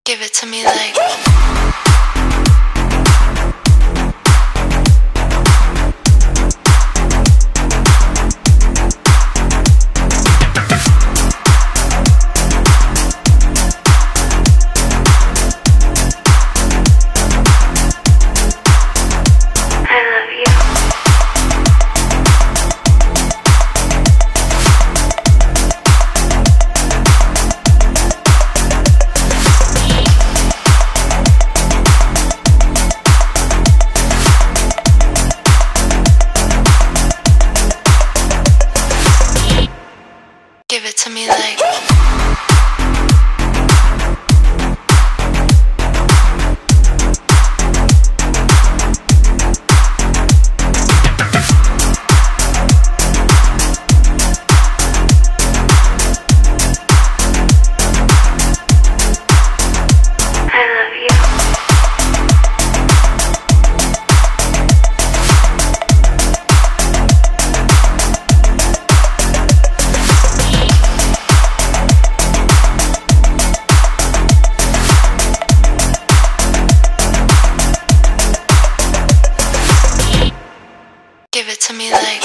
Give it to me like give it to me like give it to me like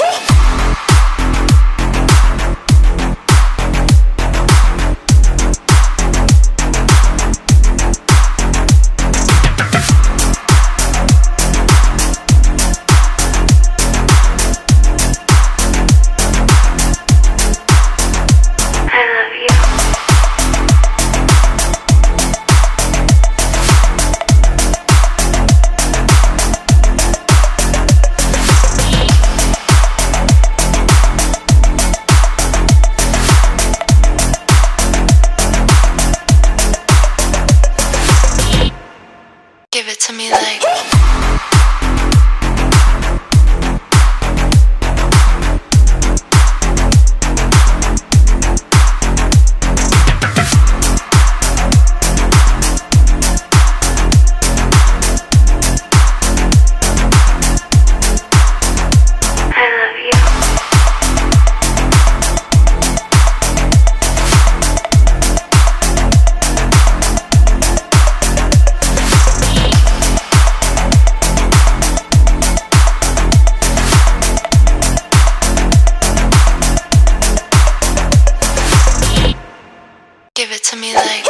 give it to me like give it to me like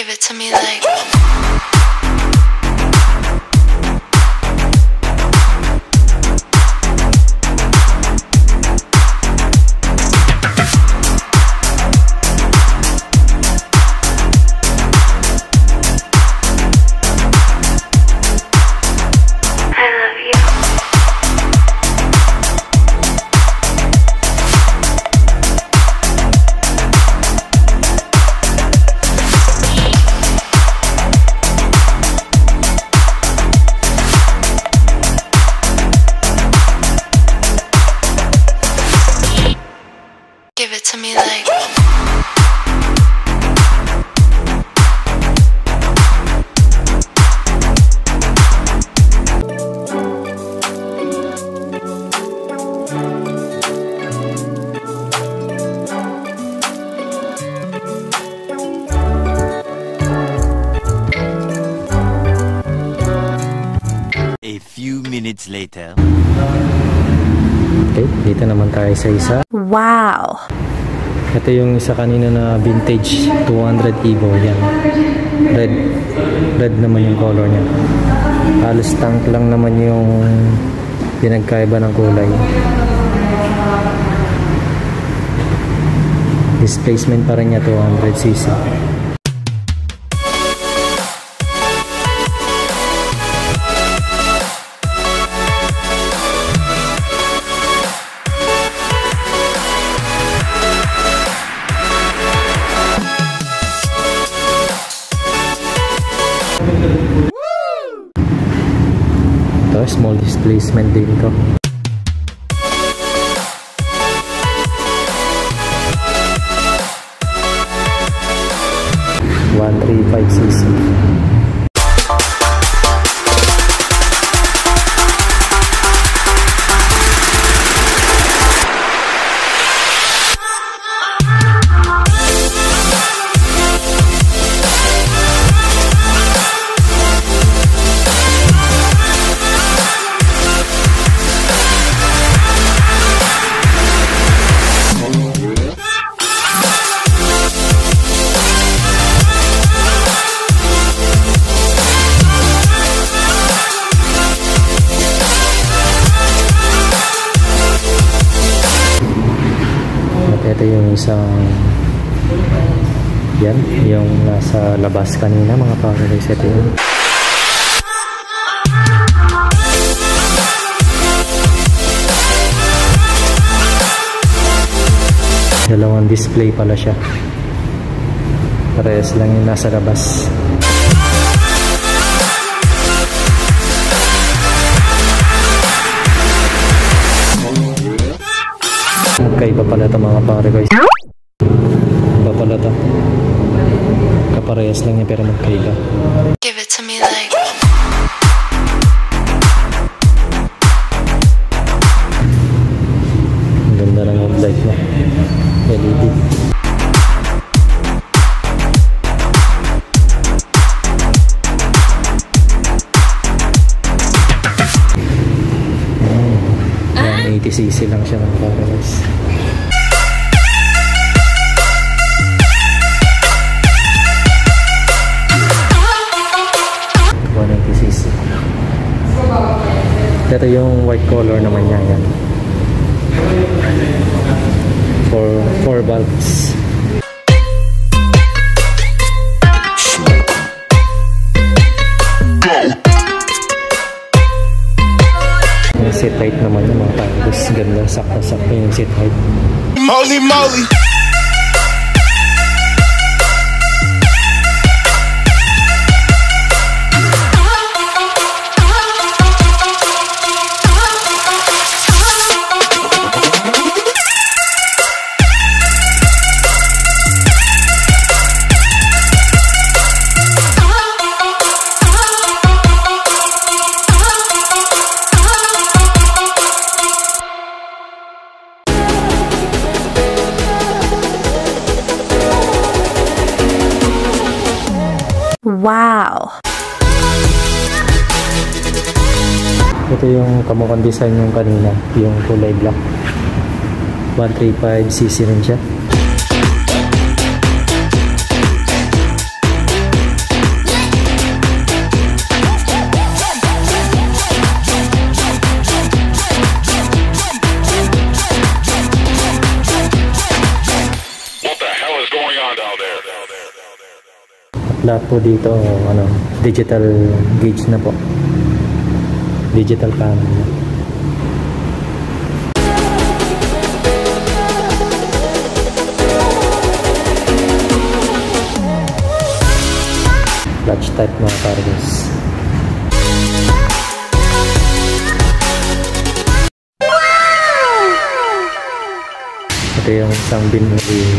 give it to me like give it to me like A few minutes later. Okay, dito naman tayo sa isa. wow. Ito yung isa kanina na vintage 200 Evo. Yan. Red naman yung color niya. Halos tank lang naman yung pinagkaiba ng kulay. Displacement pa rin niya 200cc. replacement din to. 135cc. Ito yung isang yan, yung nasa labas kanina mga paradise. Ito yun. Dalawang display pala siya. Parehas lang yung nasa labas. Magkaiba pala ito mga pare guys. Iba pala ito. Kaparehas lang niya pero magkaiba. Give it to me like. Ang ganda ng headlight niya. LED. Yan, 80cc lang siya mga pare-guys. Ito yung white color naman niya yan. 4 valves. Yung seat height naman yung mga panggus. Ganda, sakto-sakto yung seat height. Holy moly! Wow! Ito yung kamukhang design yung kanina, yung kulay black. 135cc rin siya. Lahat po dito ano, digital gauge na po. Digital camera. Clutch type mga cargos. Ito yung isang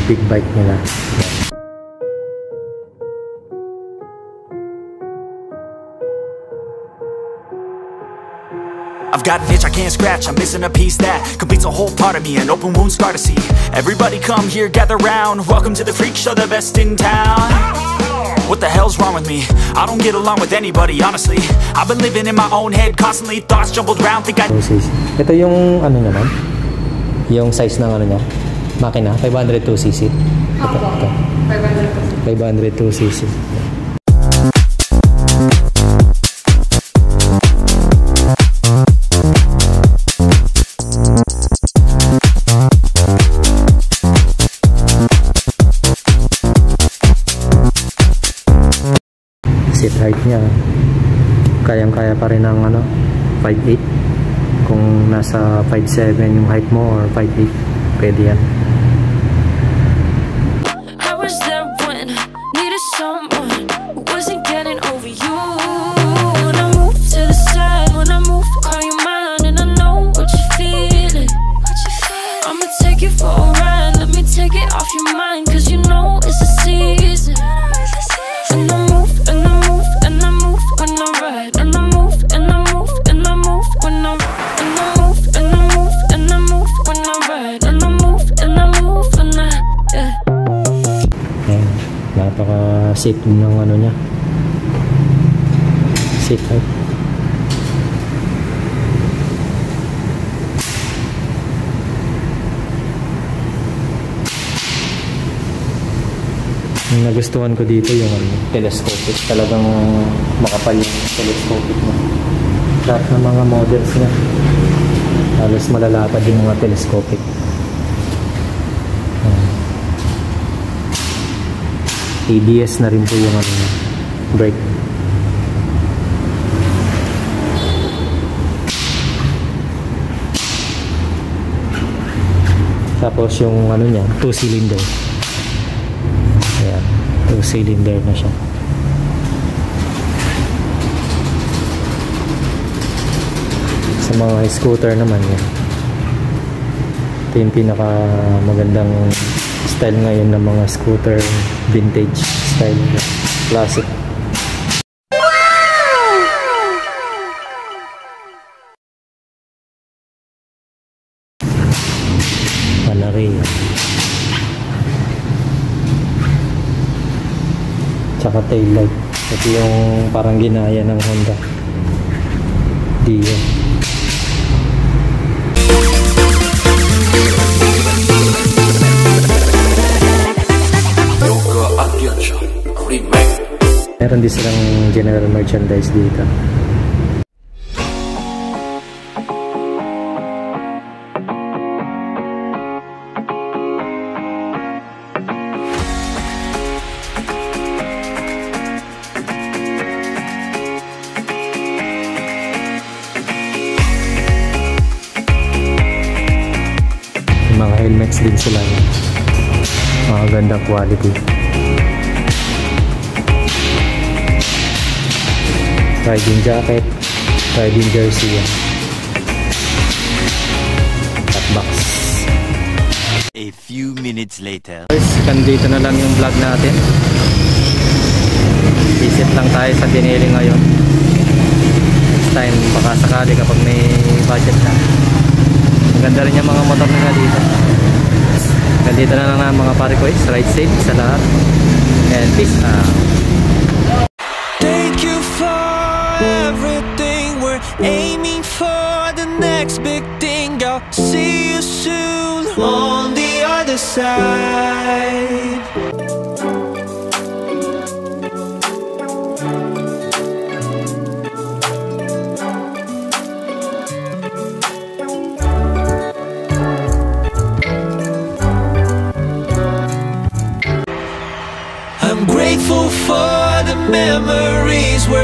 big bike nila. I've got an itch I can't scratch, I'm missing a piece that completes a whole part of me, an open wound scar to see. Everybody come here, gather round, welcome to the freak show, the best in town. What the hell's wrong with me? I don't get along with anybody, honestly. I've been living in my own head, constantly thoughts jumbled round, think I... Ito yung ano naman, yung size ng ano niya, makina, 502cc. Ito. 502cc. Seat height niya kayang-kaya pa rin ng ano 5'8". Kung nasa 5'7" yung height mo or 5'8", pwede yan. I was there when needed someone who wasn't getting over you. When I moved to the side, when I moved, call you mine. seat ng ano niya, seat height. Yung nagustuhan ko dito yung telescopic, talagang makapal yung telescopic mo. Lahat ng mga models niya halos malalapad yung mga telescopic. ABS na rin po yung brake. Tapos yung niya, 2-cylinder. Ayan, 2-cylinder na siya. Sa mga scooter naman yan, ito yung pinaka magandang style ngayon ng mga scooter, vintage style, classic. Panareo. Tsaka taillight. Ito yung parang ginaya ng Honda Dio. Meron din silang general merchandise dito. May mga helmets din sila. Mga gandang quality. Riding jacket, riding jersey yan. At box. A few minutes later. Guys, dito na lang yung vlog natin. Visit lang tayo sa Tinili ngayon. Next time, baka sakali kapag may budget na. Maganda rin yung mga motor na dito. Dito na lang mga pare ko. Ride safe sa lahat. And peace out. Thank you for everything. We're aiming for the next big thing. I'll see you soon on the other side. I'm grateful for the memories we're